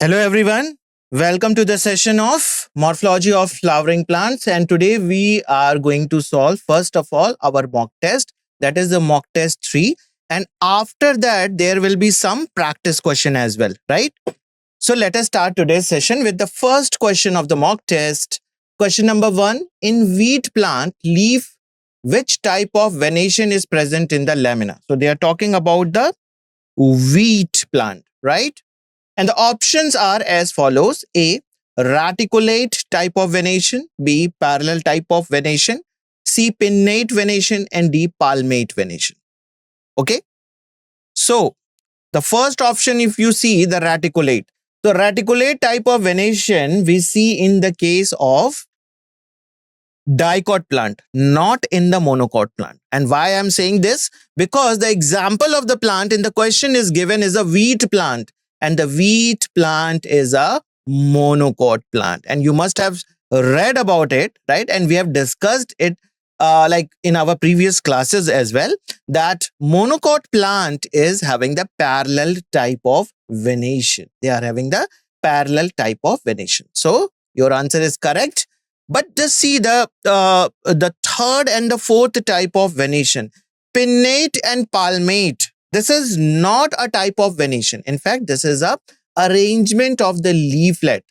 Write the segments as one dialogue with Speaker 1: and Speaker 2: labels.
Speaker 1: Hello everyone. Welcome to the session of Morphology of Flowering Plants, and today we are going to solve first of all our mock test, that is the mock test 3, and after that there will be some practice question as well, right? So let us start today's session with the first question of the mock test. Question number 1, in wheat plant leaf which type of venation is present in the lamina? So they are talking about the wheat plant, right? And the options are as follows. A, reticulate type of venation. B, parallel type of venation. C, pinnate venation. And D, palmate venation. Okay. So the first option, if you see the reticulate. So reticulate type of venation we see in the case of dicot plant, not in the monocot plant. And why I'm saying this? Because the example of the plant in the question is given is a wheat plant, and the wheat plant is a monocot plant. And you must have read about it, right? And we have discussed it like in our previous classes as well, that monocot plant is having the parallel type of venation. They are having the parallel type of venation. So your answer is correct. But just see the third and the fourth type of venation, pinnate and palmate. This is not a type of venation. In fact, this is a arrangement of the leaflet.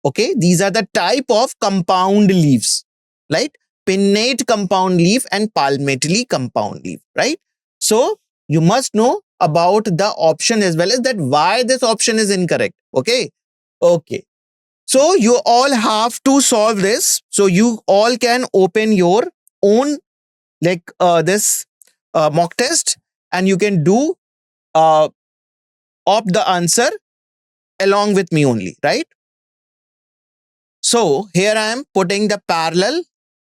Speaker 1: Okay, these are the type of compound leaves, right? Pinnate compound leaf and palmately compound leaf, right? So you must know about the option as well as that why this option is incorrect. Okay. So you all have to solve this. So you all can open your own this mock test, and you can do opt the answer along with me only, right? So here I am putting the parallel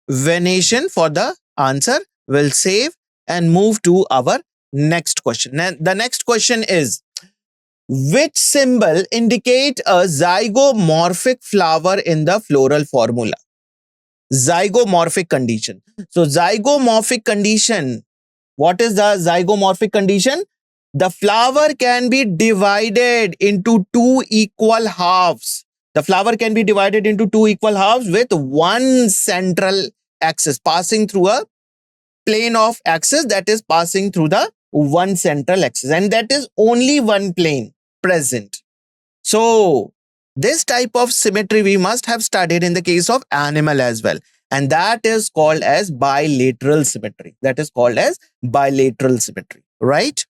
Speaker 1: venation for the answer. We'll save and move to our next question. Now, the next question is, which symbol indicate a zygomorphic flower in the floral formula? Zygomorphic condition. So zygomorphic condition, what is the zygomorphic condition? The flower can be divided into two equal halves. The flower can be divided into two equal halves with one central axis passing through a plane of axis that is passing through the one central axis, and that is only one plane present. So this type of symmetry we must have studied in the case of animal as well, and that is called as bilateral symmetry. That is called as bilateral symmetry, right?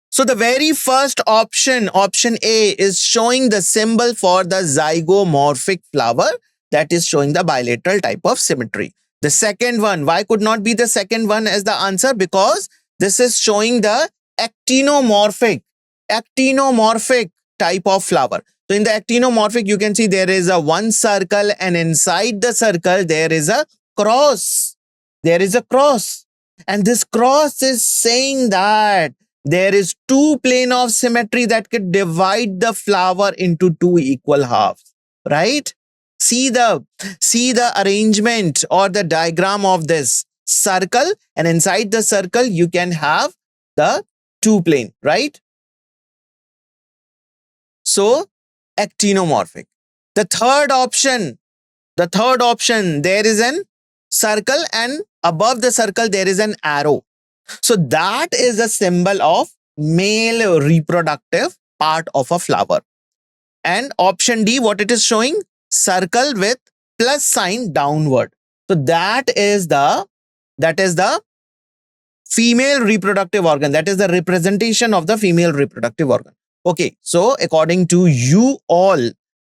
Speaker 1: So the very first option, option A, is showing the symbol for the zygomorphic flower, that is showing the bilateral type of symmetry. The second one, why could not be the second one as the answer? Because this is showing the actinomorphic type of flower. So in the actinomorphic, you can see there is a one circle, and inside the circle there is a cross. There is a cross, and this cross is saying that there is two plane of symmetry that could divide the flower into two equal halves, right? See the arrangement or the diagram of this circle, and inside the circle you can have the two plane, right? So actinomorphic. The third option, there is an circle, and above the circle there is an arrow. So that is a symbol of male reproductive part of a flower. And option D, what it is showing? Circle with plus sign downward. So that is the female reproductive organ. That is the representation of the female reproductive organ. Okay, so according to you all,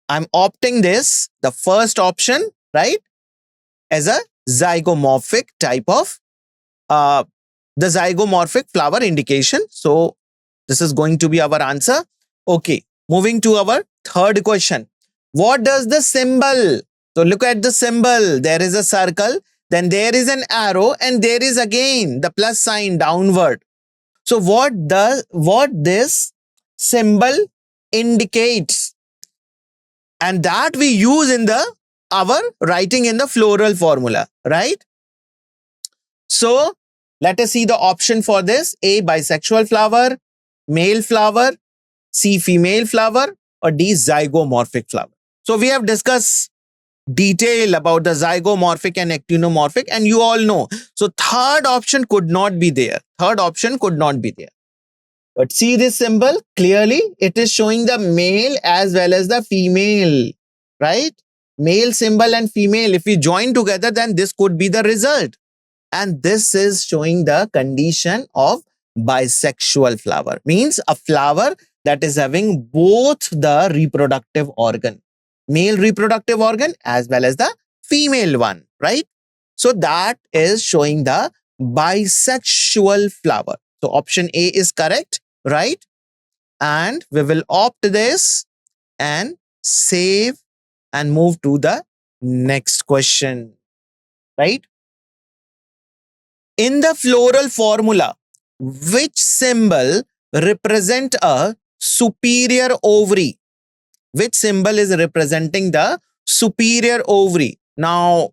Speaker 1: I'm opting this, the first option, right, as a zygomorphic type of the zygomorphic flower indication. So this is going to be our answer. Okay, moving to our third question. What does the symbol? So look at the symbol. There is a circle, then there is an arrow, and there is again the plus sign downward. So what this symbol indicates? And that we use in our writing in the floral formula, right? So let us see the option for this. A, bisexual flower. Male flower. C, female flower. or D, zygomorphic flower. So we have discussed detail about the zygomorphic and actinomorphic, and you all know. So third option could not be there. Third option could not be there. But see this symbol clearly, it is showing the male as well as the female, right? Male symbol and female, if we join together, then this could be the result. And this is showing the condition of bisexual flower. Means a flower that is having both the reproductive organ, male reproductive organ as well as the female one, right? So that is showing the bisexual flower. So option A is correct, right? And we will opt this and save and move to the next question, right? In the floral formula, which symbol represent a superior ovary? Which symbol is representing the superior ovary? Now,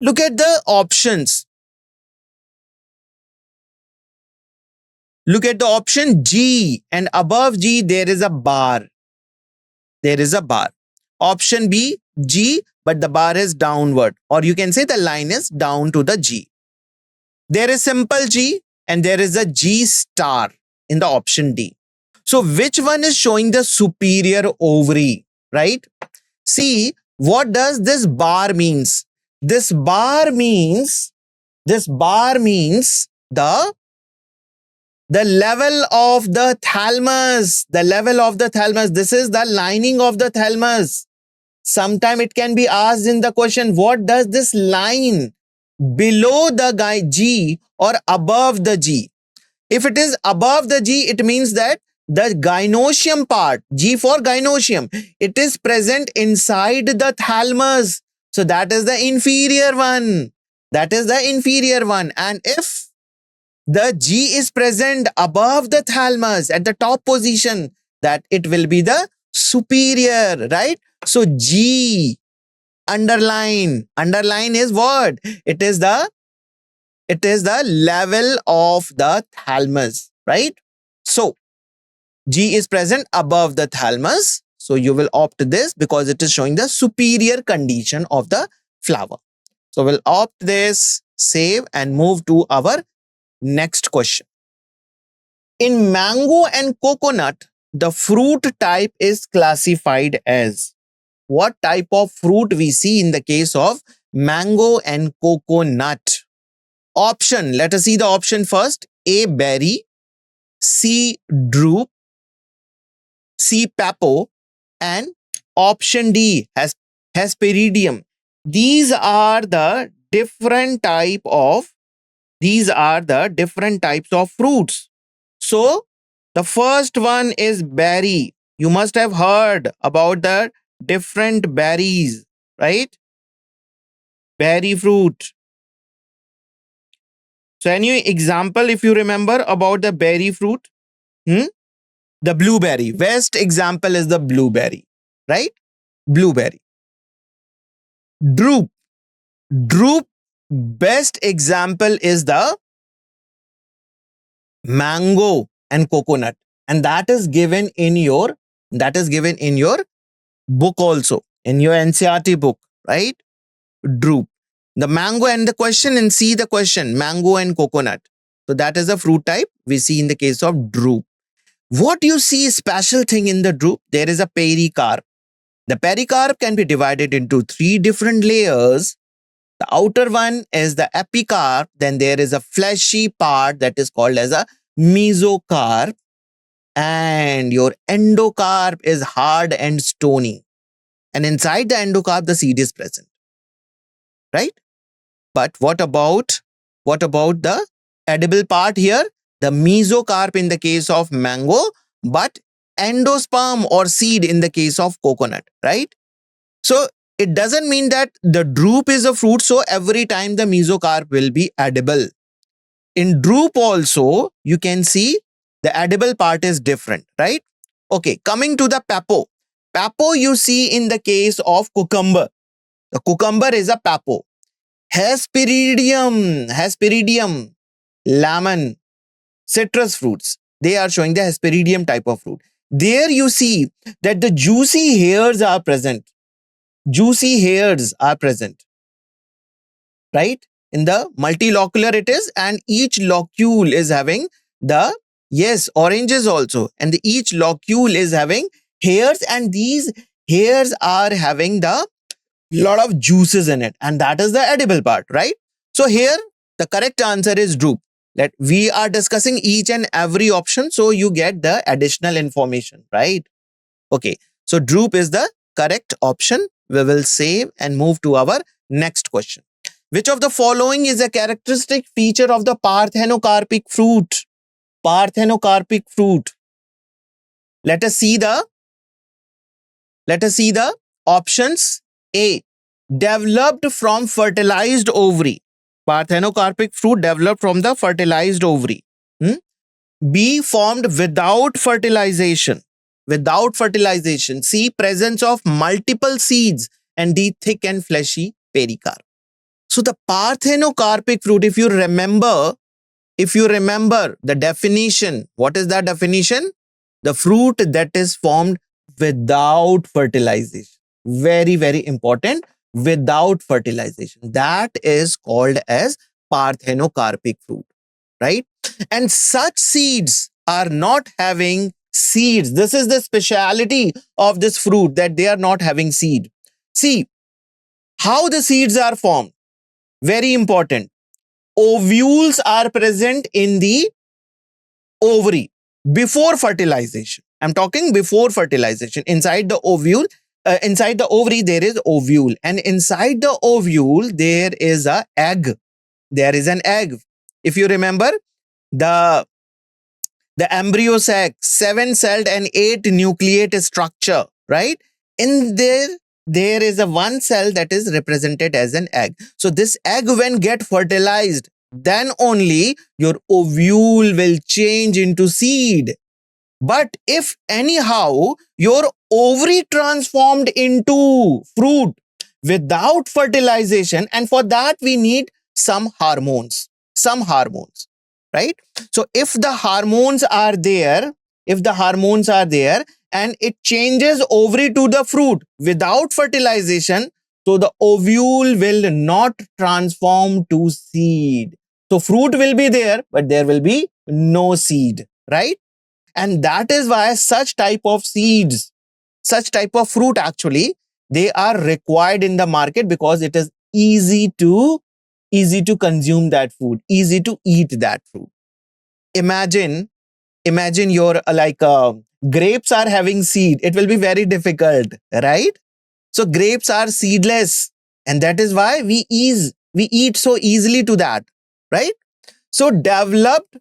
Speaker 1: look at the options. Look at the option G, and above G there is a bar. There is a bar. Option B, G, but the bar is downward, or you can say the line is down to the G. There is simple G and there is a G star in the option D. So which one is showing the superior ovary, right? See, what does this bar means? This bar means the level of the thalamus, the level of the thalamus. This is the lining of the thalamus. Sometime it can be asked in the question, what does this line below the G or above the G? If it is above the G, it means that the gynoecium part, G for gynoecium, it is present inside the thalamus. So that is the inferior one. That is the inferior one. And if the G is present above the thalamus at the top position, that it will be the superior, right? So G, underline is what? It is the level of the thalamus, right? So G is present above the thalamus. So you will opt this because it is showing the superior condition of the flower. So we'll opt this, save and move to our next question. In mango and coconut, the fruit type is classified as. What type of fruit we see in the case of mango and coconut? Option, let us see the option first. A, berry, C, drupe, C, papo, and option D, hesperidium. These are the different types of fruits. So the first one is berry. You must have heard about the different berries, right? Berry fruit. So any example if you remember about the berry fruit? The blueberry. Best example is the blueberry, right? Blueberry. Drupe. Drupe. Best example is the mango and coconut. And that is given in your book also, in your NCERT book, right? Drupe. The mango and the question, and see the question, mango and coconut. So that is a fruit type we see in the case of drupe. What you see special thing in the drupe, there is a pericarp. The pericarp can be divided into 3 different layers. The outer one is the epicarp. Then there is a fleshy part that is called as a mesocarp. And your endocarp is hard and stony. And inside the endocarp, the seed is present. Right? But what about the edible part here? The mesocarp in the case of mango, but endosperm or seed in the case of coconut, right? So it doesn't mean that the drupe is a fruit, so every time the mesocarp will be edible. In drupe also, you can see the edible part is different, right? Okay, coming to the papo. Papo you see in the case of cucumber. The cucumber is a papo. Hesperidium, lemon, citrus fruits. They are showing the hesperidium type of fruit. there you see that the juicy hairs are present. Juicy hairs are present, right? In the multilocular it is, and each locule is having the, yes, oranges also, and each locule is having hairs, and these hairs are having the lot of juices in it, and that is the edible part, right? So here the correct answer is drupe. That we are discussing each and every option, so you get the additional information, right? Okay, so drupe is the correct option. We will save and move to our next question. Which of the following is a characteristic feature of the parthenocarpic fruit? Parthenocarpic fruit. Let us see the options. A, developed from fertilized ovary. Parthenocarpic fruit developed from the fertilized ovary. B, formed without fertilization. Without fertilization. C, presence of multiple seeds. And D, thick and fleshy pericarp. So the parthenocarpic fruit, if you remember the definition, what is that definition? The fruit that is formed without fertilization. Very, very important. Without fertilization. That is called as parthenocarpic fruit, right? And such seeds are not having seeds. This is the speciality of this fruit, that they are not having seed. See, how the seeds are formed. Very important. Ovules are present in the ovary before fertilization. I'm talking before fertilization. Inside the ovule, inside the ovary, there is ovule. And inside the ovule, there is an egg. There is an egg. If you remember, the embryo sac, 7-celled and 8-nucleate structure, right? In there is a one cell that is represented as an egg. So this egg, when get fertilized, then only your ovule will change into seed. But if anyhow your ovary transformed into fruit without fertilization, and for that we need some hormones, right? So if the hormones are there, and it changes ovary to the fruit without fertilization, so the ovule will not transform to seed. So fruit will be there, but there will be no seed, right? And that is why such type of seeds, such type of fruit, actually, they are required in the market, because it is easy to consume that food, easy to eat that fruit. Imagine your grapes are having seed. It will be very difficult, right? So grapes are seedless, and that is why we eat so easily to that, right? So developed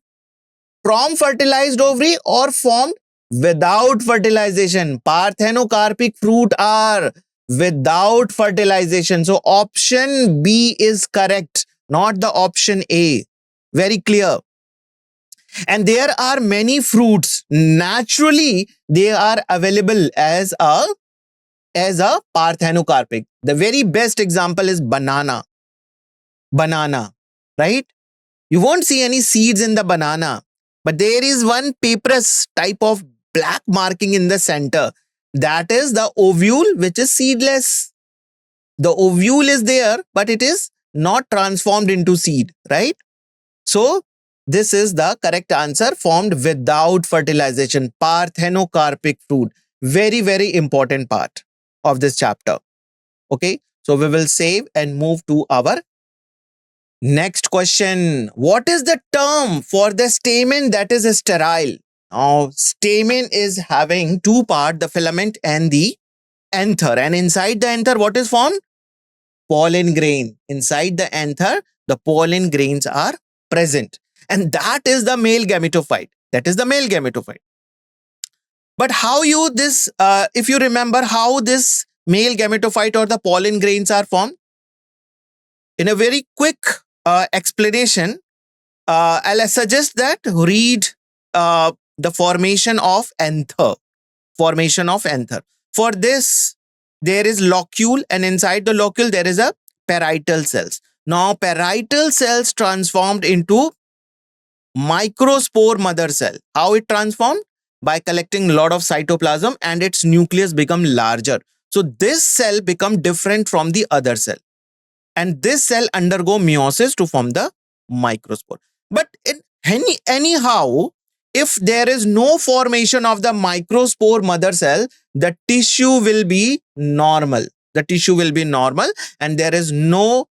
Speaker 1: from fertilized ovary or formed without fertilization. Parthenocarpic fruit are without fertilization. So option B is correct, not the option A. Very clear. And there are many fruits. Naturally, they are available as a parthenocarpic. The very best example is banana. Banana, right? You won't see any seeds in the banana, but there is one paperous type of black marking in the center. That is the ovule, which is seedless. The ovule is there, but it is not transformed into seed, right? So this is the correct answer, formed without fertilization. Parthenocarpic fruit. Very, very important part of this chapter. Okay, so we will save and move to our next question. What is the term for the stamen that is sterile? Now, stamen is having two parts, the filament and the anther. And inside the anther, what is formed? Pollen grain. Inside the anther, the pollen grains are present. And that is the male gametophyte. But how if you remember how this male gametophyte or the pollen grains are formed? In a very quick explanation, I'll suggest that read the formation of anther. For this, there is locule, and inside the locule, there is a parietal cells. Now, parietal cells transformed into microspore mother cell. How it transformed? by collecting a lot of cytoplasm and its nucleus become larger. So this cell become different from the other cell. And this cell undergo meiosis to form the microspore. But anyhow, if there is no formation of the microspore mother cell, the tissue will be normal. The tissue will be normal and there is no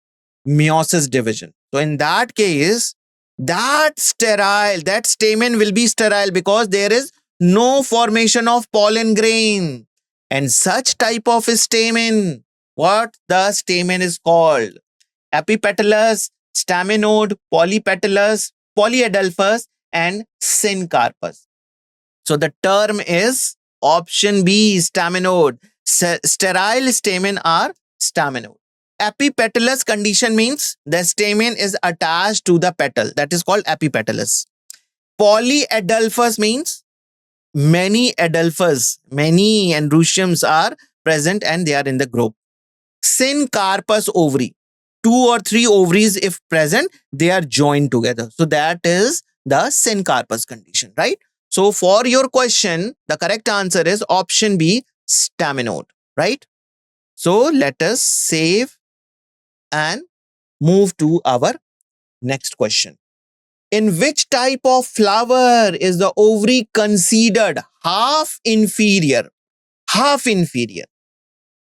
Speaker 1: meiosis division. So in that case, that stamen will be sterile because there is no formation of pollen grain. And such type of stamen, what the stamen is called? Epipetalous, staminode, polypetalous, polyadelphous, and syncarpous. So the term is option B, staminode. Sterile stamen are staminode. Epipetalous condition means the stamen is attached to the petal. That is called epipetalous. Polyadelphous means many adelphous, many androeciums are present and they are in the group. Syncarpous ovary. 2 or 3 ovaries if present, they are joined together. So that is the syncarpous condition, right? So for your question, the correct answer is option B, staminode, right? So let us save and move to our next question. In which type of flower is the ovary considered half inferior? Half inferior.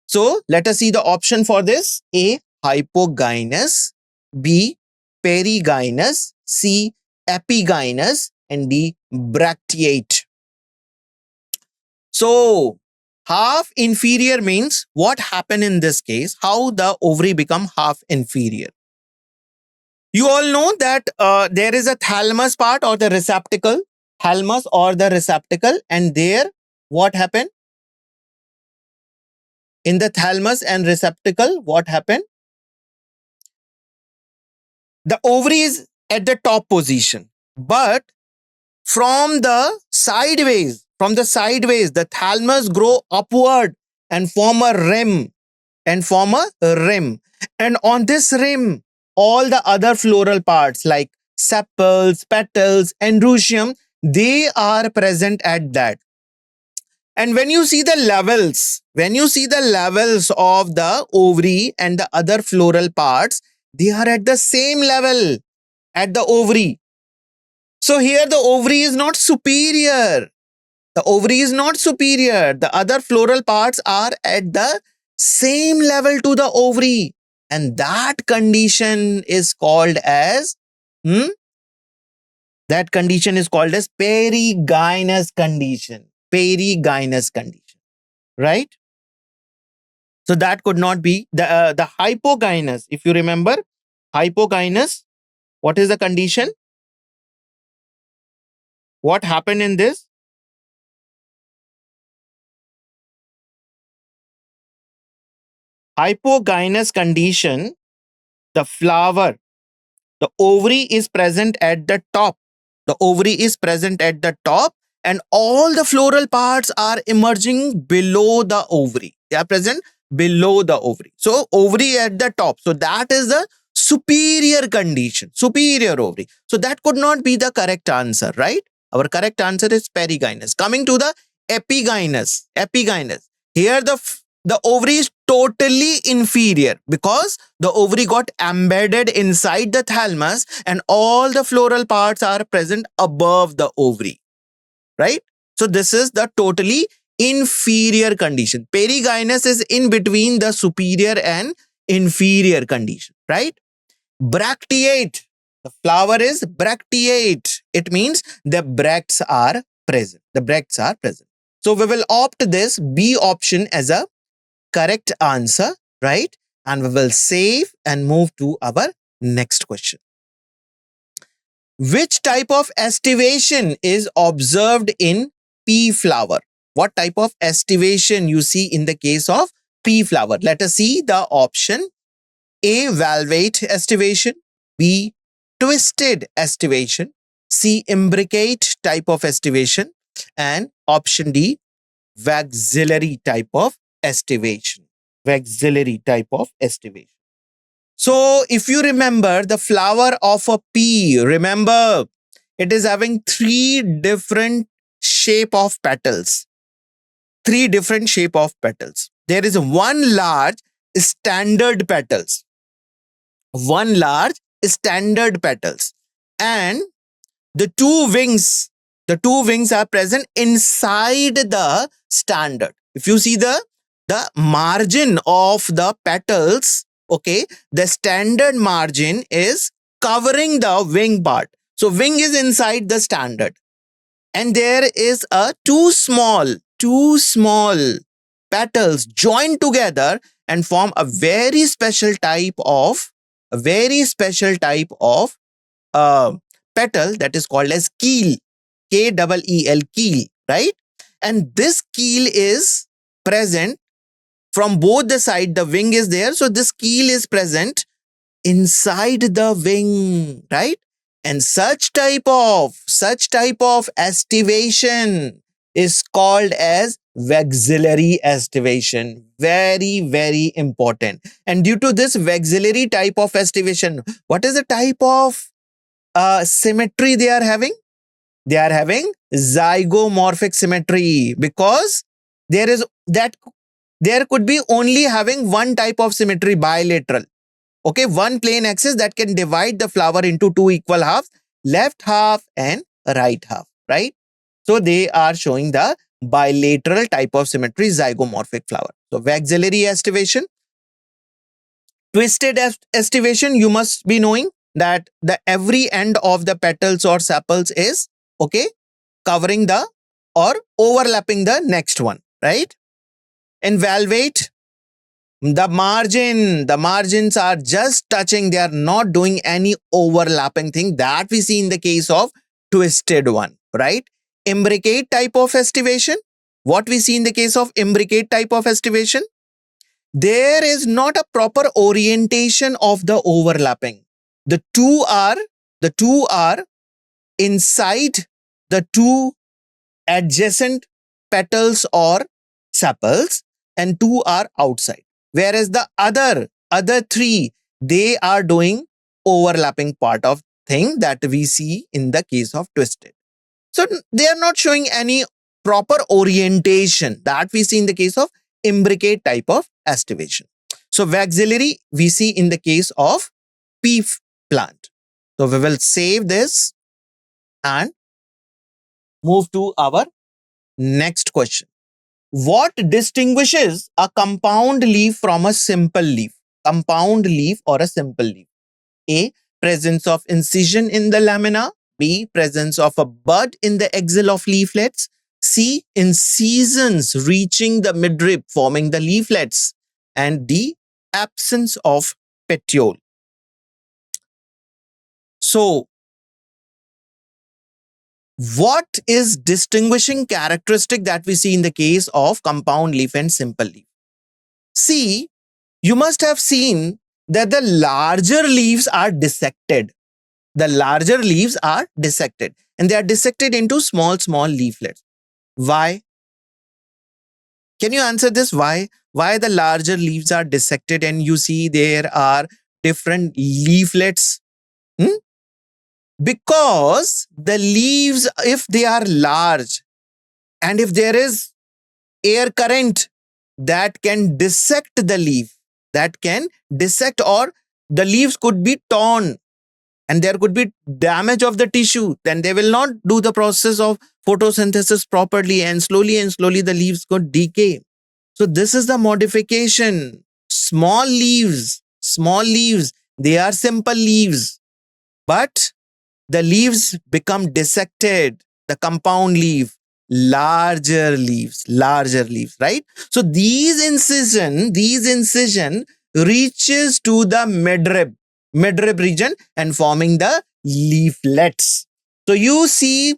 Speaker 1: So let us see the option for this. A, hypogynous, B, perigynous, C, epigynous, and D, bracteate. So half inferior means what happened in this case, how the ovary become half inferior. You all know that there is a thalamus part or the receptacle, thalamus or the receptacle, and there what happened? In the thalamus and receptacle, what happened? The ovary is at the top position, but from the sideways, the thalamus grow upward and form a rim, and on this rim, all the other floral parts like sepals, petals, androecium, they are present at that. And when you see the levels of the ovary and the other floral parts, they are at the same level at the ovary. So here the ovary is not superior. The ovary is not superior. The other floral parts are at the same level to the ovary. And that condition is called as, that condition is called as perigynous condition. Perigynous condition, right? So that could not be the hypogynous. If you remember, hypogynous, what is the condition? What happened in this? Hypogynous condition, the flower, the ovary is present at the top. The ovary is present at the top and all the floral parts are emerging below the ovary. They are present below the ovary. So ovary at the top. So that is the superior condition, superior ovary. So that could not be the correct answer, right? Our correct answer is perigynous. Coming to the epigynous. Here the ovary is totally inferior because the ovary got embedded inside the thalamus and all the floral parts are present above the ovary, right? So this is the totally inferior condition. Perigynous is in between the superior and inferior condition, right? Bracteate. The flower is bracteate. It means the bracts are present. So we will opt this B option as a correct answer, right? And we will save and move to our next question. Which type of estivation is observed in pea flower? What type of estivation you see in the case of pea flower? Let us see the option. A, valvate estivation, B, twisted estivation, C, imbricate type of estivation, and option D, waxillary type of estivation. So if you remember the flower of a pea, remember it is having 3 different shape of petals. Three different shape of petals. There is one large standard petals. One large standard petals. And the two wings are present inside the standard. If you see the margin of the petals, okay, the standard margin is covering the wing part. So wing is inside the standard, and there is a two small petals joined together and form a very special type of uh, petal that is called as keel, K-E-E-L, keel, right? And this keel is present from both the side. The wing is there, so this keel is present inside the wing, right? And such type of estivation is called as vexillary estivation. Very, very important. And due to this vexillary type of estivation, what is the type of symmetry they are having? They are having zygomorphic symmetry, because there could be only having one type of symmetry, bilateral. Okay, one plane axis that can divide the flower into two equal halves, left half and right half, right? So they are showing the bilateral type of symmetry, zygomorphic flower. So vexillary estivation. Twisted estivation, you must be knowing that the every end of the petals or sepals is, okay, covering the or overlapping the next one, right? In valvate, the margins are just touching. They are not doing any overlapping thing that we see in the case of twisted one, right? Imbricate type of estivation. What we see in the case of imbricate type of estivation? There is not a proper orientation of the overlapping. The two are inside the two adjacent petals or sepals, and two are outside. Whereas the other three, they are doing overlapping part of thing that we see in the case of twisted. So they are not showing any proper orientation that we see in the case of imbricate type of estivation. So vexillary we see in the case of pea plant. So we will save this and move to our next question. What distinguishes a compound leaf from a simple leaf? Compound leaf or a simple leaf? A. Presence of incision in the lamina. B. Presence of a bud in the axil of leaflets. C. Incisions reaching the midrib forming the leaflets. And D. Absence of petiole. So, what is distinguishing characteristic that we see in the case of compound leaf and simple leaf? See, you must have seen that the larger leaves are dissected. The larger leaves are dissected, and they are dissected into small leaflets. Why? Can you answer this? Why the larger leaves are dissected and you see there are different leaflets? Because the leaves, if they are large and if there is air current that can dissect the leaf, or the leaves could be torn and there could be damage of the tissue, then they will not do the process of photosynthesis properly, and slowly the leaves could decay. So this is the modification. Small leaves, they are simple leaves, but the leaves become dissected. The compound leaf, larger leaves, right? So these incision reaches to the midrib region and forming the leaflets. So you see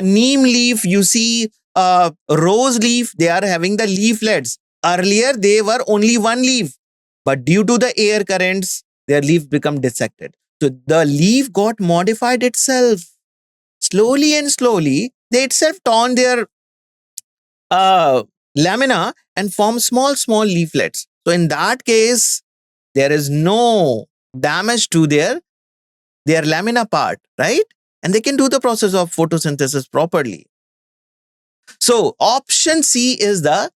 Speaker 1: neem leaf, you see rose leaf, they are having the leaflets. Earlier they were only one leaf, but due to the air currents, their leaf become dissected. So the leaf got modified itself. Slowly, they itself torn their lamina and form small leaflets. So in that case, there is no damage to their lamina part, right? And they can do the process of photosynthesis properly. So option C is the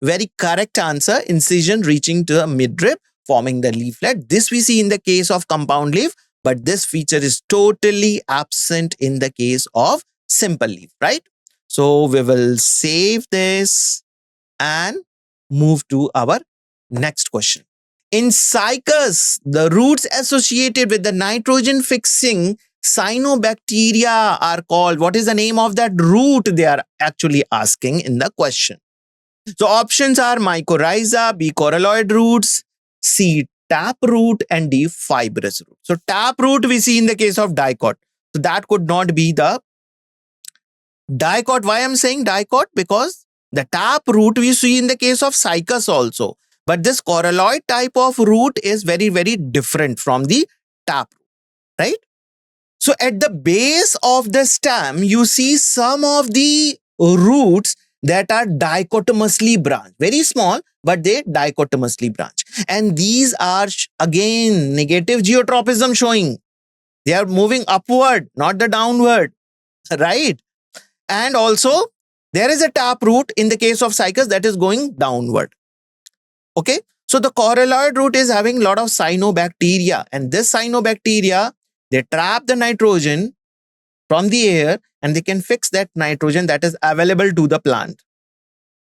Speaker 1: very correct answer. Incision reaching to the midrib, forming the leaflet. This we see in the case of compound leaf, but this feature is totally absent in the case of simple leaf, right? So we will save this and move to our next question. In cycas, the roots associated with the nitrogen fixing cyanobacteria are called. What is the name of that root they are actually asking in the question? So options are mycorrhiza, B coralloid roots, C tap root, and D fibrous root. So tap root we see in the case of dicot. So that could not be the dicot. Why I'm saying dicot? Because the tap root we see in the case of cycas also. But this coralloid type of root is very, very different from the tap root, right? So at the base of the stem, you see some of the roots that are dichotomously branched. Very small, but they dichotomously branch. And these are again negative geotropism showing. They are moving upward, not the downward, right? And also, there is a tap root in the case of cycas that is going downward. Okay, so the coralloid root is having a lot of cyanobacteria, and this cyanobacteria, they trap the nitrogen from the air and they can fix that nitrogen that is available to the plant.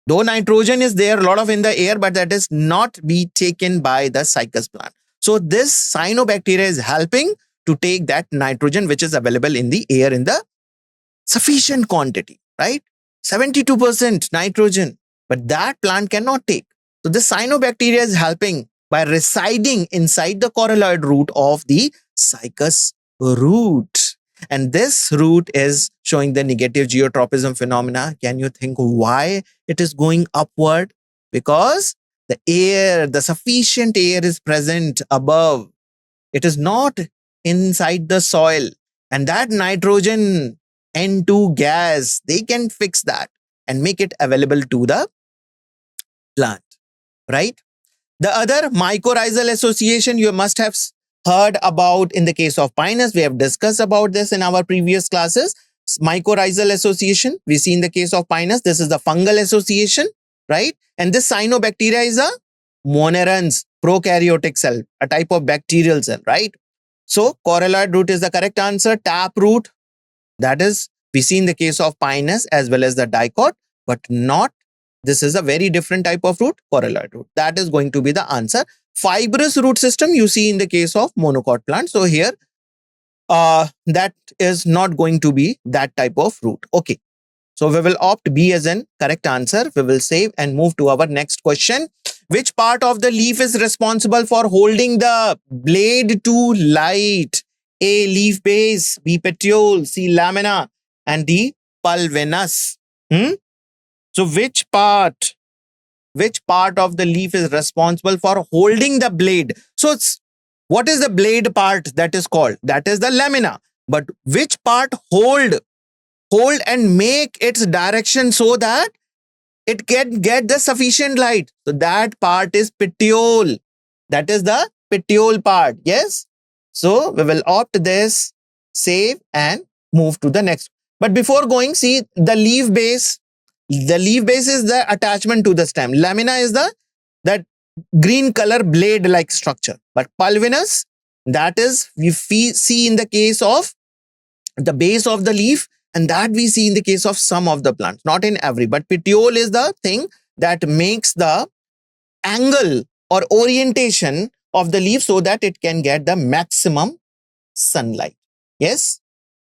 Speaker 1: Though nitrogen is there a lot of in the air, but that is not be taken by the cycas plant. So this cyanobacteria is helping to take that nitrogen which is available in the air in the sufficient quantity, right? 72% nitrogen, but that plant cannot take. So the cyanobacteria is helping by residing inside the coralloid root of the cycas root. And this root is showing the negative geotropism phenomena. Can you think why it is going upward? Because the air, the sufficient air is present above. It is not inside the soil. And that nitrogen N2 gas, they can fix that and make it available to the plant, right? The other mycorrhizal association you must have heard about in the case of pinus. We have discussed about this in our previous classes. Mycorrhizal association, we see in the case of pinus, this is the fungal association, right? And this cyanobacteria is a monerans, prokaryotic cell, a type of bacterial cell, right? So coralloid root is the correct answer. Tap root, that is, we see in the case of pinus as well as the dicot, but not, this is a very different type of root, coralloid root. That is going to be the answer. Fibrous root system you see in the case of monocot plant. So here, that is not going to be that type of root. Okay. So we will opt B as an correct answer. We will save and move to our next question. Which part of the leaf is responsible for holding the blade to light? A, leaf base, B, petiole, C, lamina, and D, pulvinus. So which part of the leaf is responsible for holding the blade? So what is the blade part that is called? That is the lamina. But which part hold and make its direction so that it can get the sufficient light? So that part is petiole. That is the petiole part. Yes. So we will opt this, save and move to the next. But before going, see the leaf base. The leaf base is the attachment to the stem. Lamina is that green color blade like structure. But pulvinus, that is we see in the case of the base of the leaf, and that we see in the case of some of the plants, not in every. But petiole is the thing that makes the angle or orientation of the leaf so that it can get the maximum sunlight. Yes?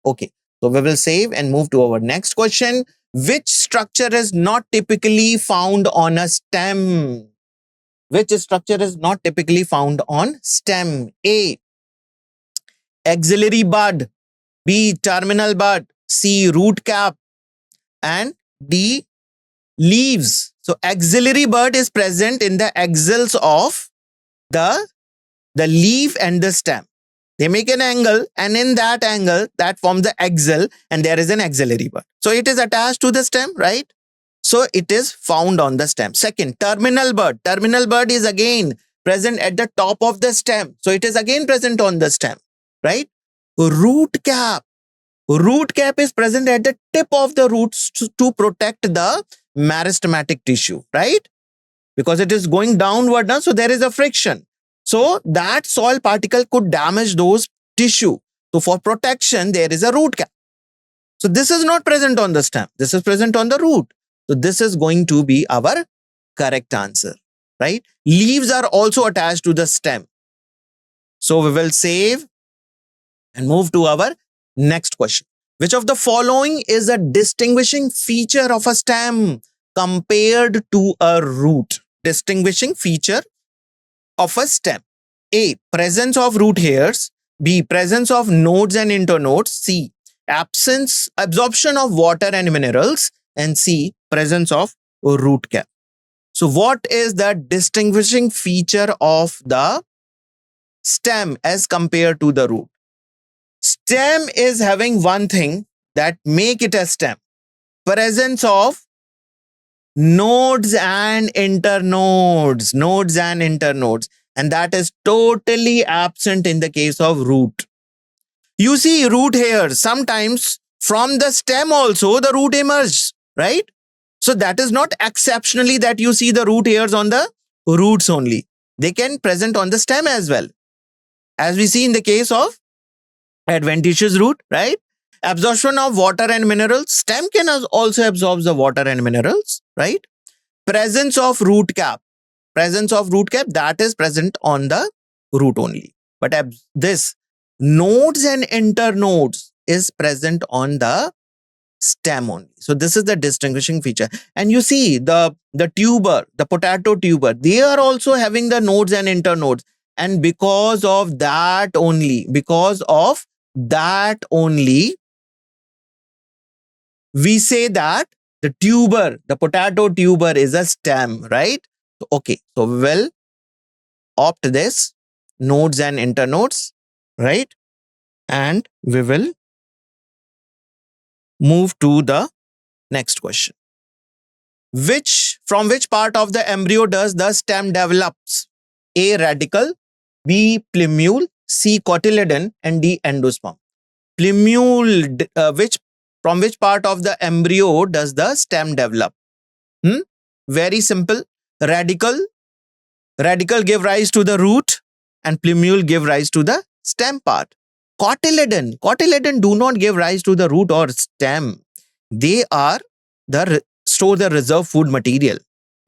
Speaker 1: Okay. So we will save and move to our next question. Which structure is not typically found on a stem? Which structure is not typically found on stem? A, axillary bud, B, terminal bud, C, root cap, and D, leaves. So axillary bud is present in the axils of the leaf and the stem. They make an angle, and in that angle, that forms the axil, and there is an axillary bud. So it is attached to the stem, right? So it is found on the stem. Second, terminal bud. Terminal bud is again present at the top of the stem. So it is again present on the stem, right? Root cap. Root cap is present at the tip of the roots to protect the meristematic tissue, right? Because it is going downward now, so there is a friction. So that soil particle could damage those tissue. So for protection, there is a root cap. So this is not present on the stem. This is present on the root. So this is going to be our correct answer, right? Leaves are also attached to the stem. So we will save and move to our next question. Which of the following is a distinguishing feature of a stem compared to a root? Distinguishing feature of a stem. A. Presence of root hairs. B. Presence of nodes and internodes. C. Absorption of water and minerals. And C. Presence of root cap. So what is the distinguishing feature of the stem as compared to the root? Stem is having one thing that make it a stem. Presence of nodes and internodes. Nodes and internodes. And that is totally absent in the case of root. You see root hairs, sometimes from the stem also the root emerges, right? So that is not exceptionally that you see the root hairs on the roots only. They can present on the stem as well. As we see in the case of adventitious root, right? Absorption of water and minerals. Stem can also absorb the water and minerals, right? Presence of root cap. Presence of root cap, that is present on the root only. But this nodes and internodes is present on the stem only. So this is the distinguishing feature. And you see the tuber, the potato tuber, they are also having the nodes and internodes. And because of that only, we say that the tuber, the potato tuber is a stem, right? Okay, so we will opt this, nodes and internodes, right? And we will move to the next question. From which part of the embryo does the stem develops? A. Radicle, B. plumule, C. Cotyledon, and D. endosperm. Plumule, from which part of the embryo does the stem develop? Very simple. Radicle give rise to the root and plumule give rise to the stem part. Cotyledon do not give rise to the root or stem. They are store the reserve food material,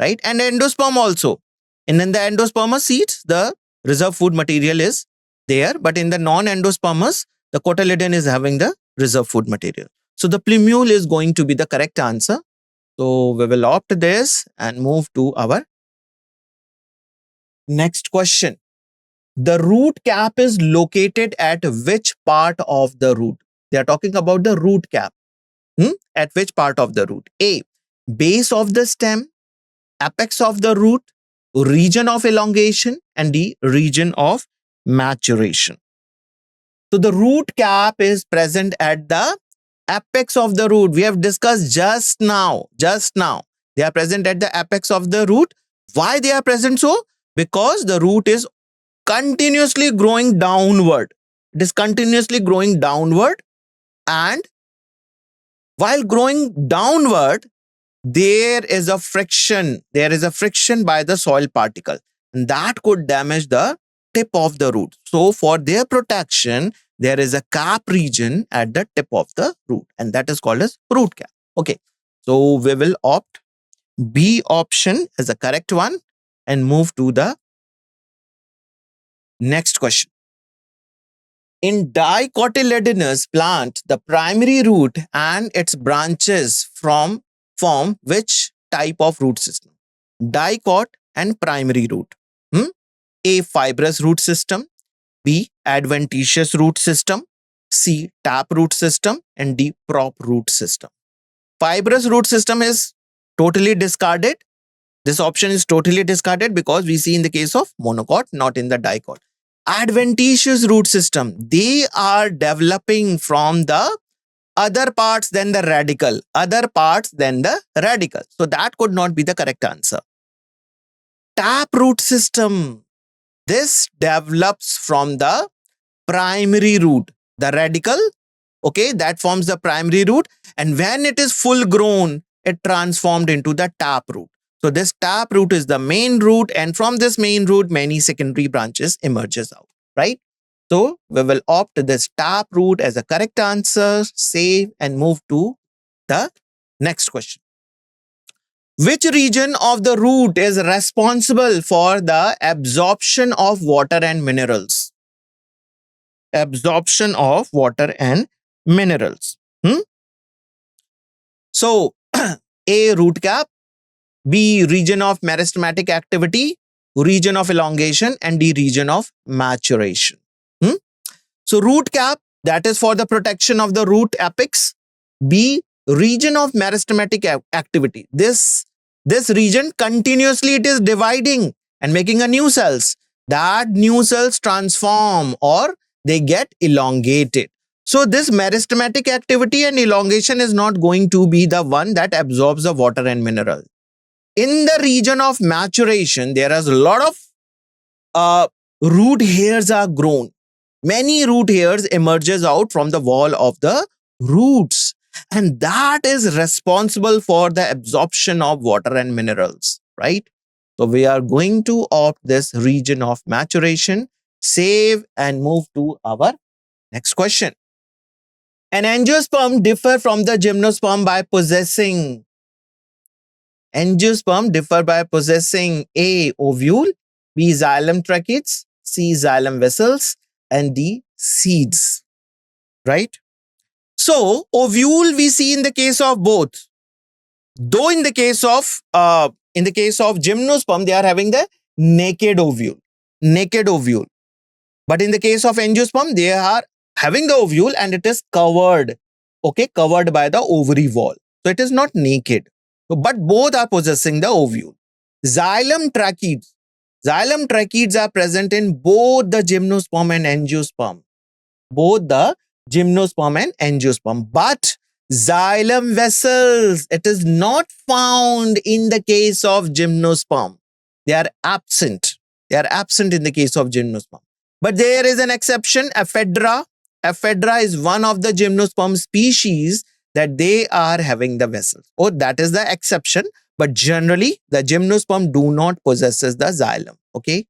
Speaker 1: right? And endosperm also. And in the endospermous seeds, the reserve food material is there, but in the non-endospermous, the cotyledon is having the reserve food material. So the plumule is going to be the correct answer. So we will opt this and move to our next question. The root cap is located at which part of the root? They are talking about the root cap. At which part of the root? A. Base of the stem, apex of the root, region of elongation, and D. Region of maturation. So the root cap is present at the apex of the root. We have discussed just now. They are present at the apex of the root. Why they are present so? Because the root is continuously growing downward. It is continuously growing downward, and while growing downward, there is a friction. There is a friction by the soil particle, and that could damage the tip of the root. So for their protection, there is a cap region at the tip of the root, and that is called as root cap. Okay, so we will opt B option as the correct one and move to the next question. In dicotyledonous plant, the primary root and its branches form which type of root system? Dicot and primary root. A. Fibrous root system, B. Adventitious root system, C. Tap root system, and D. Prop root system. Fibrous root system is totally discarded. This option is totally discarded because we see in the case of monocot, not in the dicot. Adventitious root system, they are developing from the other parts than the radicle. So that could not be the correct answer. Tap root system, this develops from the primary root, the radicle. Okay, that forms the primary root. And when it is full grown, it transformed into the tap root. So this tap root is the main root, and from this main root, many secondary branches emerges out, right? So we will opt this tap root as a correct answer, save, and move to the next question. Which region of the root is responsible for the absorption of water and minerals? Absorption of water and minerals. So, A, root cap, B, region of meristematic activity, region of elongation, and D, region of maturation. So, root cap, that is for the protection of the root apex. B, region of meristematic activity. This region continuously it is dividing and making a new cells. That new cells transform or they get elongated. So this meristematic activity and elongation is not going to be the one that absorbs the water and mineral. In the region of maturation, there is a lot of root hairs are grown. Many root hairs emerges out from the wall of the roots, and that is responsible for the absorption of water and minerals, right? So we are going to opt this region of maturation, save, and move to our next question. An angiosperm differ from the gymnosperm by possessing A, ovule, B, xylem tracheids, C, xylem vessels, and D, seeds, right? So ovule we see in the case of both. Though in the case of gymnosperm, they are having the naked ovule. But in the case of angiosperm, they are having the ovule and it is covered, covered by the ovary wall. So it is not naked. But both are possessing the ovule. Xylem tracheids are present in both the gymnosperm and angiosperm. But xylem vessels, it is not found in the case of gymnosperm. They are absent. In the case of gymnosperm. But there is an exception, ephedra. Ephedra is one of the gymnosperm species that they are having the vessels. Oh, that is the exception. But generally, the gymnosperm do not possesses the xylem. Okay.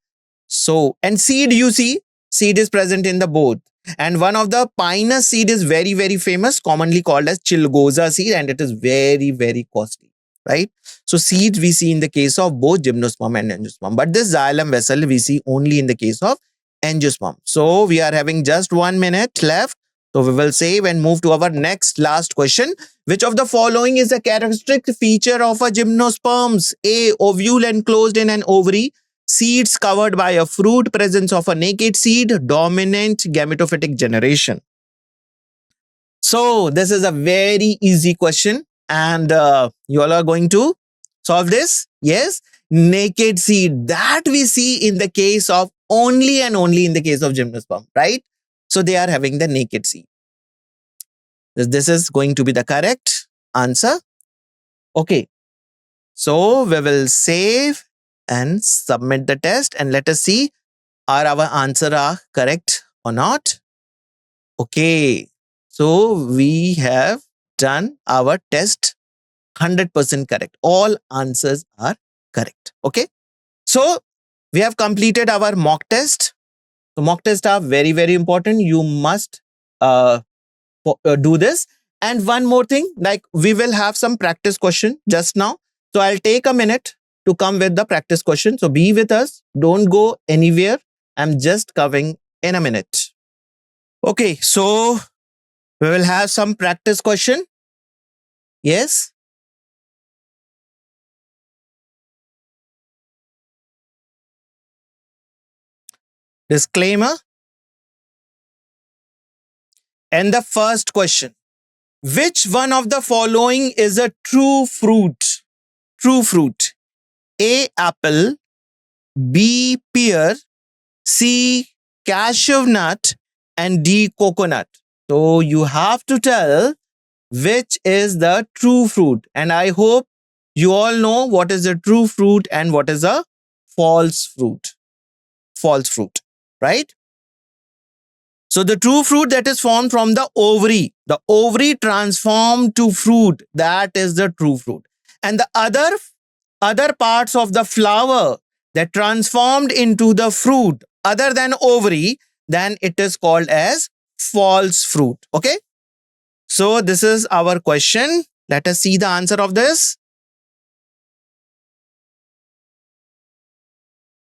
Speaker 1: So, and seed, you see, seed is present in the both. And one of the pinus seed is very, very famous, commonly called as chilgoza seed, and it is very, very costly, right? So seeds we see in the case of both gymnosperm and angiosperm. But this xylem vessel we see only in the case of angiosperm. So we are having just 1 minute left. So we will save and move to our next last question. Which of the following is a characteristic feature of a gymnosperms? A, ovule enclosed in an ovary. Seeds covered by a fruit, presence of a naked seed, dominant gametophytic generation. So this is a very easy question, and you all are going to solve this. Yes, naked seed, that we see in the case of only and only in the case of gymnosperm, right? So they are having the naked seed. This is going to be the correct answer. Okay, so we will save and submit the test, and let us see are our answer are correct or not. Okay, so we have done our test 100% correct. All answers are correct. Okay, so we have completed our mock test. So mock tests are very, very important. You must do this. And one more thing, like we will have some practice question just now. So I'll take a minute to come with the practice question. So be with us. Don't go anywhere. I'm just coming in a minute. Okay, so we will have some practice question. Yes. Disclaimer. And the first question. Which one of the following is a true fruit? True fruit. A, apple. B, pear. C, cashew nut. And D, coconut. So you have to tell which is the true fruit. And I hope you all know what is a true fruit and what is a false fruit. False fruit, right? So the true fruit that is formed from the ovary, The ovary transformed to fruit, that is the true fruit. And the other parts of the flower that transformed into the fruit other than ovary, then it is called as false fruit. Okay. So this is our question. Let us see the answer of this.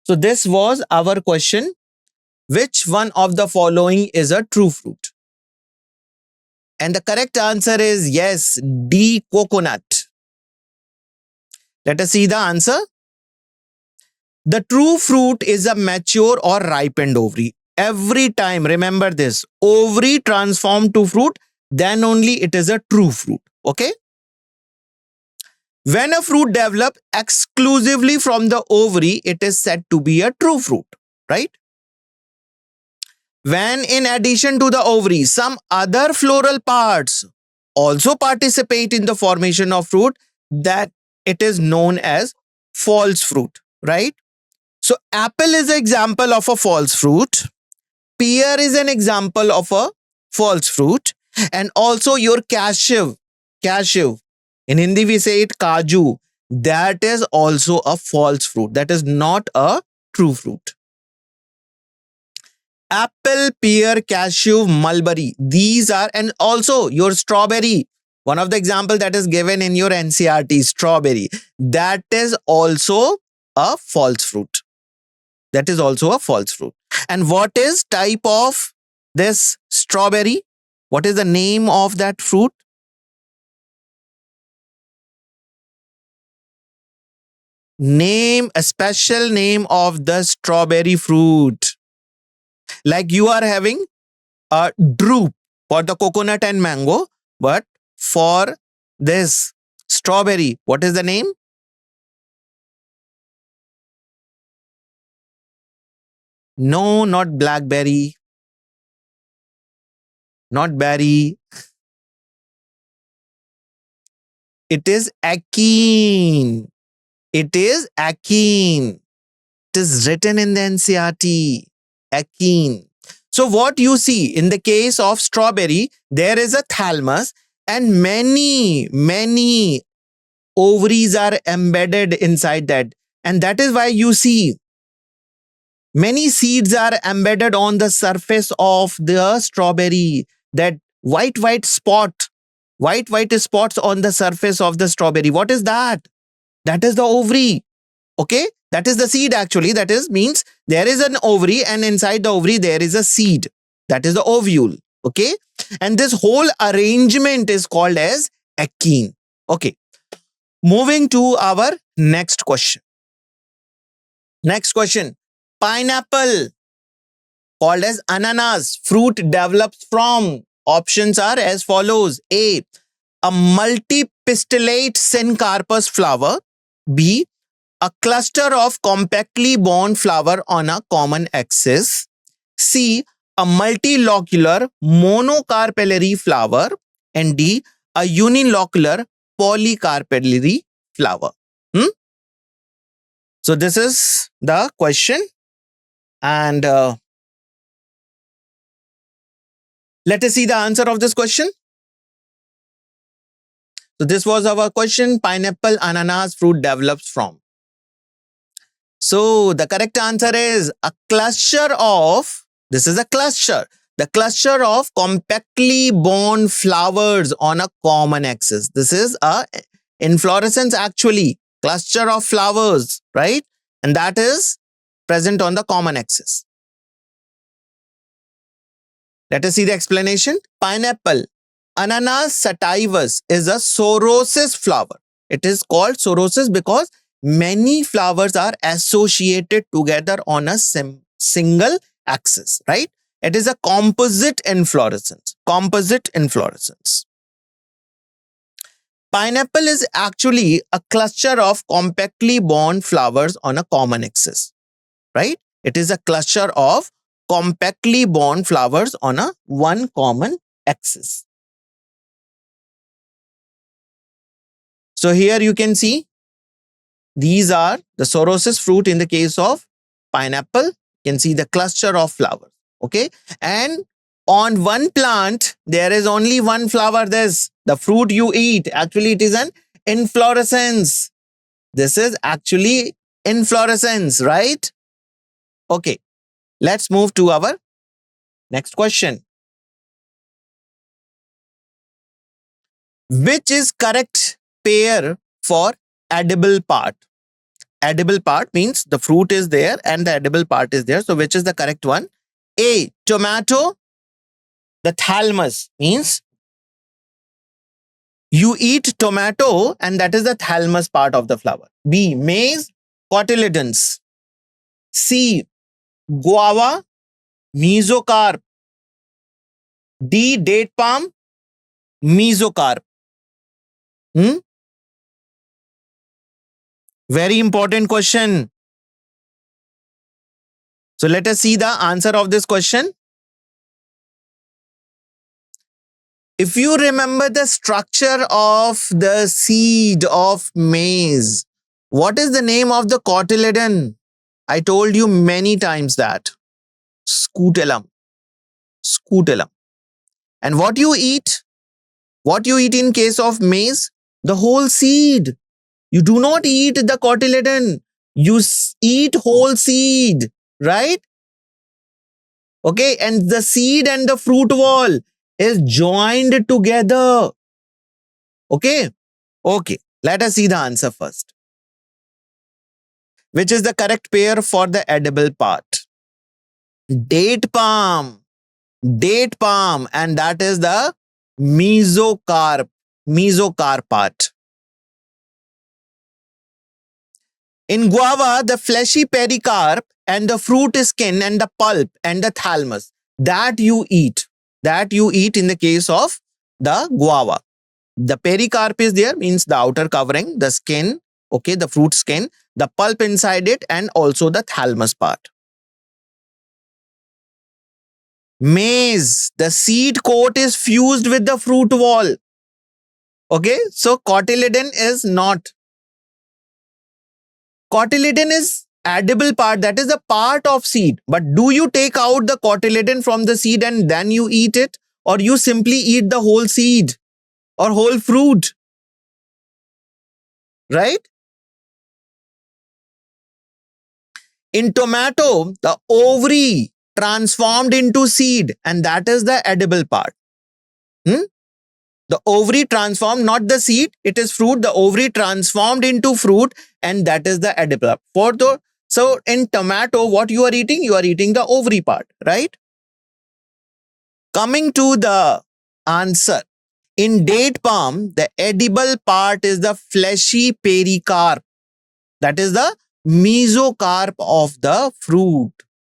Speaker 1: So this was our question. Which one of the following is a true fruit? And the correct answer is yes, D, coconut. Let us see the answer. The true fruit is a mature or ripened ovary. Every time, remember this, ovary transformed to fruit, then only it is a true fruit. Okay. When a fruit develops exclusively from the ovary, it is said to be a true fruit, right? When in addition to the ovary, some other floral parts also participate in the formation of fruit, that it is known as false fruit, right? So apple is an example of a false fruit. Pear is an example of a false fruit. And also your cashew. In Hindi we say it kaju. That is also a false fruit. That is not a true fruit. Apple, pear, cashew, mulberry. These are, and also your strawberry. One of the examples that is given in your NCERT, strawberry. That is also a false fruit. That is also a false fruit. And what is type of this strawberry? What is the name of that fruit? Name, a special name of the strawberry fruit. Like you are having a drupe for the coconut and mango, but for this strawberry, what is the name? No, not blackberry. Not berry. It is akin. It is akin. It is written in the NCERT. Akin. So what you see in the case of strawberry, there is a thalamus and many ovaries are embedded inside that. And that is why you see many seeds are embedded on the surface of the strawberry. That white spots on the surface of the strawberry. What is that? That is the ovary. Okay. That is the seed actually. That is means there is an ovary and inside the ovary there is a seed. That is the ovule. Okay. And this whole arrangement is called as akin. Okay. Moving to our next question. Next question. Pineapple, called as ananas, fruit develops from. Options are as follows. A multipistillate syncarpous flower. B, a cluster of compactly bound flower on a common axis. C, a multilocular monocarpellary flower. And D, a unilocular polycarpellary flower. So this is the question. And let us see the answer of this question. So this was our question. Pineapple, ananas, fruit develops from. So the correct answer is a cluster of, this is a cluster. The cluster of compactly bound flowers on a common axis. This is a inflorescence actually. Cluster of flowers, right? And that is present on the common axis. Let us see the explanation. Pineapple, Ananas sativus, is a sorosis flower. It is called sorosis because many flowers are associated together on a single axis, right? It is a composite inflorescence. Composite inflorescence. Pineapple is actually a cluster of compactly bound flowers on a common axis, right? It is a cluster of compactly bound flowers on a one common axis. So here you can see these are the sorosis fruit in the case of pineapple. You can see the cluster of flowers, okay? And On one plant, there is only one flower. This, the fruit you eat, actually it is an inflorescence. This is actually inflorescence, right? Okay, let's move to our next question. Which is correct pair for edible part? Edible part means the fruit is there and the edible part is there. So which is the correct one? A, tomato. The thalamus means you eat tomato and that is the thalamus part of the flower. B, maize, cotyledons. C, guava, mesocarp. D, date palm, mesocarp. Very important question. So let us see the answer of this question. If you remember the structure of the seed of maize, what is the name of the cotyledon? I told you many times that. Scutellum. Scutellum. And what you eat? What you eat in case of maize? The whole seed. You do not eat the cotyledon. You eat whole seed, right? Okay, and the seed and the fruit wall is joined together. Okay, okay. Let us see the answer first. Which is the correct pair for the edible part? Date palm. Date palm, and that is the mesocarp. Mesocarp part. In guava, the fleshy pericarp and the fruit skin and the pulp and the thalamus, that you eat. That you eat in the case of the guava. The pericarp is there, means the outer covering, the skin, okay, the fruit skin, the pulp inside it, and also the thalamus part. Maize, the seed coat is fused with the fruit wall. Okay, so cotyledon is not. Cotyledon is edible part, that is a part of seed. But do you take out the cotyledon from the seed and then you eat it? Or you simply eat the whole seed or whole fruit? Right? In tomato, the ovary transformed into seed and that is the edible part. The ovary transformed, not the seed, it is fruit. The ovary transformed into fruit and that is the edible part. So in tomato, what you are eating? You are eating the ovary part, right? Coming to the answer. In date palm, the edible part is the fleshy pericarp. That is the mesocarp of the fruit.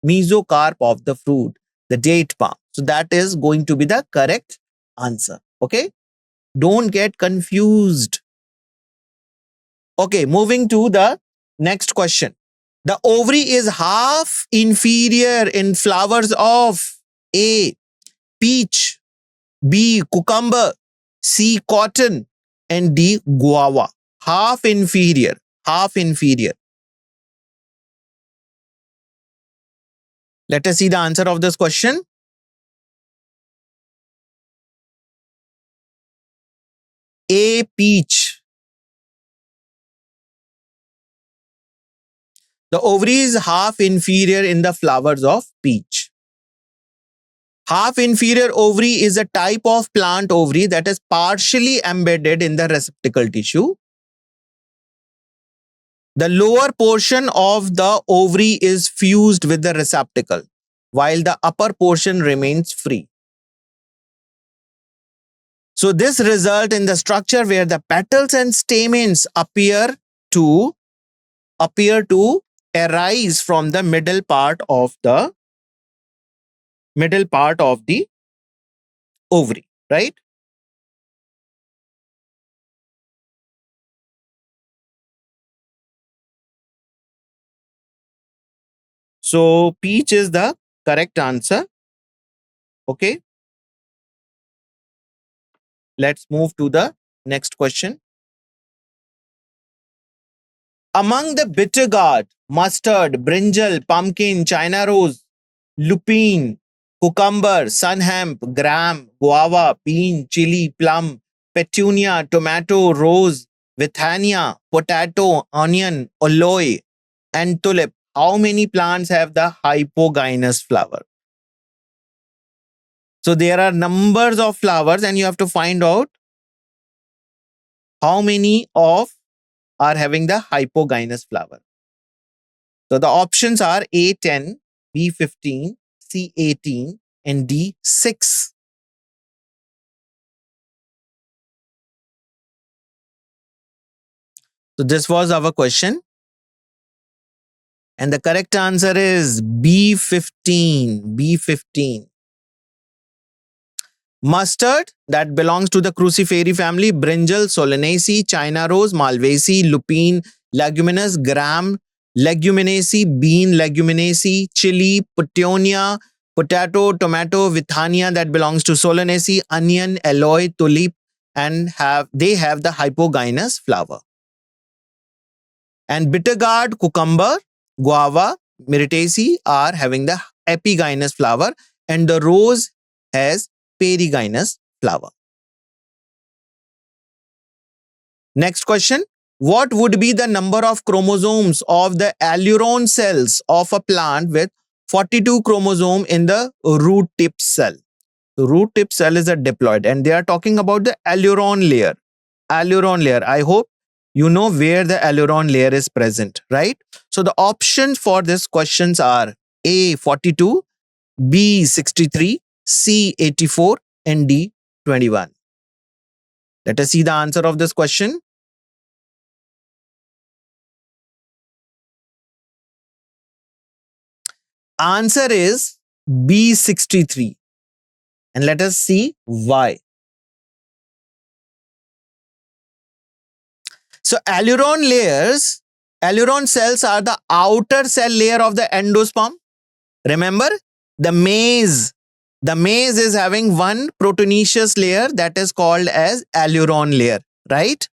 Speaker 1: Mesocarp of the fruit, the date palm. So that is going to be the correct answer. Okay? Don't get confused. Okay, moving to the next question. The ovary is half inferior in flowers of A, peach, B, cucumber, C, cotton, and D, guava. Half inferior. Half inferior. Let us see the answer of this question. A, peach. The ovary is half inferior in the flowers of peach. Half inferior ovary is a type of plant ovary that is partially embedded in the receptacle tissue. The lower portion of the ovary is fused with the receptacle, while the upper portion remains free. So this results in the structure where the petals and stamens appear to arise from the middle part of the ovary, right? So peach is the correct answer. Okay. Let's move to the next question. Among the bitter gourd, mustard, brinjal, pumpkin, china rose, lupine, cucumber, sun hemp, gram, guava, bean, chili, plum, petunia, tomato, rose, withania, potato, onion, aloe, and tulip. How many plants have the hypogynous flower? So there are numbers of flowers and you have to find out how many of are having the hypogynous flower. So the options are A10, B15, C18, and D6. So this was our question. And the correct answer is B15. B15. Mustard, that belongs to the cruciferi family. Brinjal, solanaceae, china rose, malvaceae, lupine, leguminous, gram, leguminaceae, bean, leguminaceae, chili, petunia, potato, tomato, withania, that belongs to solanaceae, onion, aloe, tulip, and they have the hypogynous flower. And bitter gourd, cucumber, guava, myrtaceae are having the epigynous flower, and the rose has perigynous flower. Next question. What would be the number of chromosomes of the aileron cells of a plant with 42 chromosome in the root tip cell? The root tip cell is a diploid and they are talking about the aileron layer. Aileron layer. I hope you know where the aileron layer is present, right? So the options for these questions are A 42, B 63, C 84, and D 21. Let us see the answer of this question. Answer is B 63. And let us see why. So aileron cells are the outer cell layer of the endosperm. Remember, the maize is having one proteinaceous layer that is called as aileron layer, right?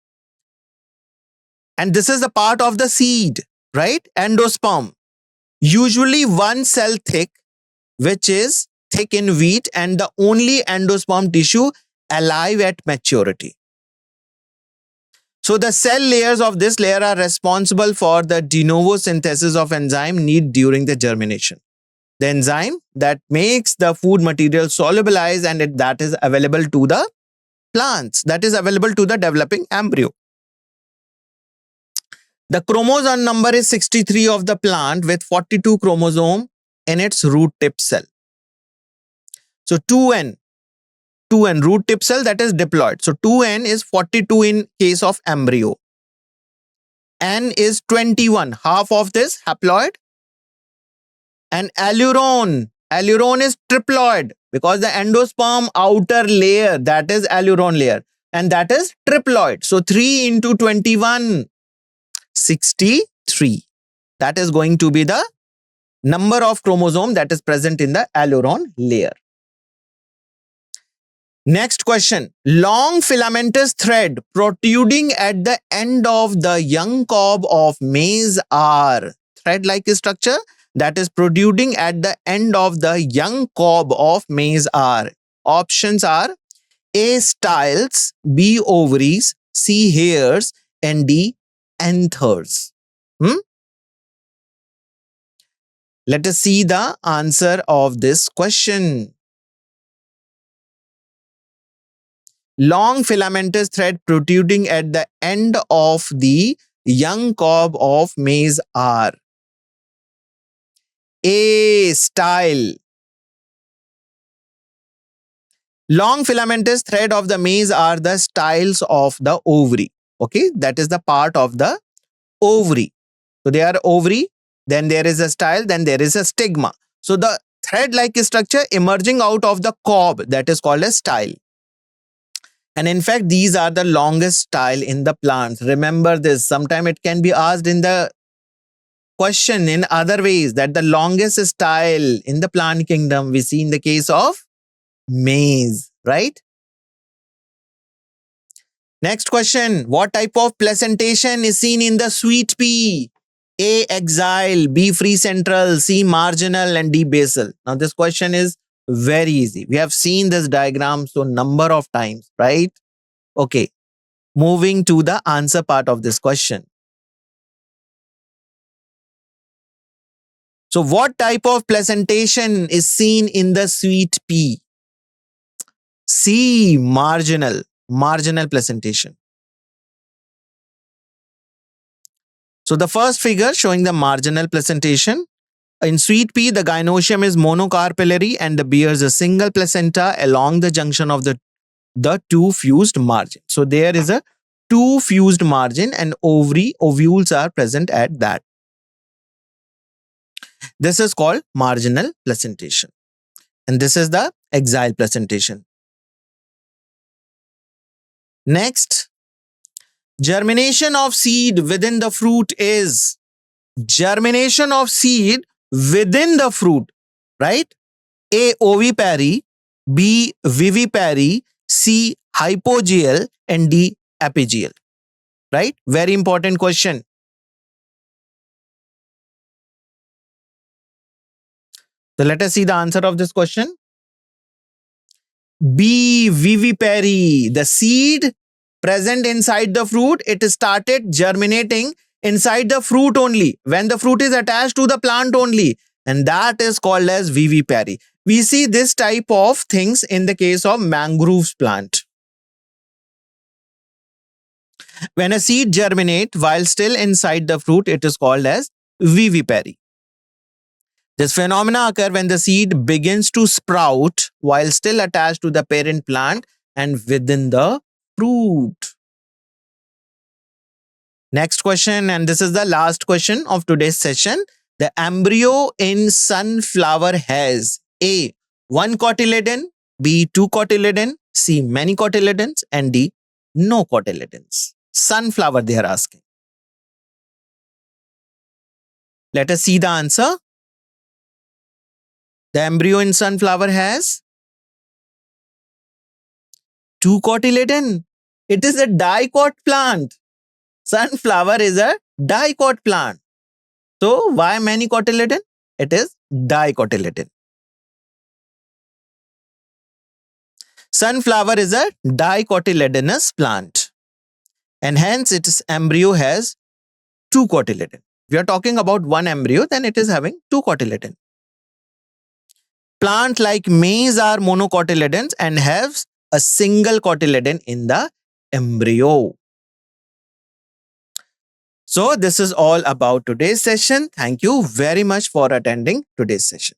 Speaker 1: And this is the part of the seed, right? Endosperm. Usually one cell thick, which is thick in wheat and the only endosperm tissue alive at maturity. So the cell layers of this layer are responsible for the de novo synthesis of enzyme needed during the germination. The enzyme that makes the food material solubilize and that is available to the plants, that is available to the developing embryo. The chromosome number is 63 of the plant with 42 chromosome in its root tip cell. So 2n root tip cell, that is diploid. So 2n is 42 in case of embryo. N is 21, half of this haploid. And aileron is triploid because the endosperm outer layer, that is aileron layer, and that is triploid. So 3 into 21, 63. That is going to be the number of chromosome that is present in the aileron layer. Next question. Long filamentous thread protruding at the end of the young cob of maize are thread-like structure that is protruding at the end of the young cob of maize are. Options are A. styles, B. ovaries, C. hairs, and D. anthers. Let us see the answer of this question. Long filamentous thread protruding at the end of the young cob of maize are A. style. Long filamentous thread of the maize are the styles of the ovary. Okay, that is the part of the ovary. So they are ovary, then there is a style, then there is a stigma. So the thread-like structure emerging out of the cob, that is called a style. And in fact, these are the longest style in the plants. Remember this. Sometimes it can be asked in the question in other ways that the longest style in the plant kingdom we see in the case of maize, right? Next question. What type of placentation is seen in the sweet pea? A. Exile, B. Free central, C. Marginal, and D. Basal. Now this question is Very easy. We have seen this diagram so number of times, right? Okay. Moving to the answer part of this question. So what type of placentation is seen in the sweet pea? C, marginal placentation. So the first figure showing the marginal placentation. In sweet pea, the gynoecium is monocarpellary and bears a single placenta along the junction of the two fused margin. So there is a two fused margin and ovules are present at that. This is called marginal placentation. And this is the axile placentation. Next, germination of seed within the fruit is germination of seed within the fruit, right? A, ovipary, B, vivipary, C, hypogeal, and D, apigeal, right? Very important question. So let us see the answer of this question. B, vivipary. The seed present inside the fruit, it started germinating inside the fruit only, when the fruit is attached to the plant only, and that is called as vivipary. We see this type of things in the case of mangroves plant. When a seed germinates while still inside the fruit, it is called as vivipary. This phenomena occurs when the seed begins to sprout while still attached to the parent plant and within the fruit. Next question, and this is the last question of today's session. The embryo in sunflower has A, one cotyledon, B, two cotyledon, C, many cotyledons, and D, no cotyledons. Sunflower they are asking. Let us see the answer. The embryo in sunflower has two cotyledon. It is a dicot plant. Sunflower is a dicot plant. So why many cotyledon? It is dicotyledon. Sunflower is a dicotyledonous plant, and hence its embryo has two cotyledon. If we are talking about one embryo, then it is having two cotyledon. Plant like maize are monocotyledons and have a single cotyledon in the embryo. So this is all about today's session. Thank you very much for attending today's session.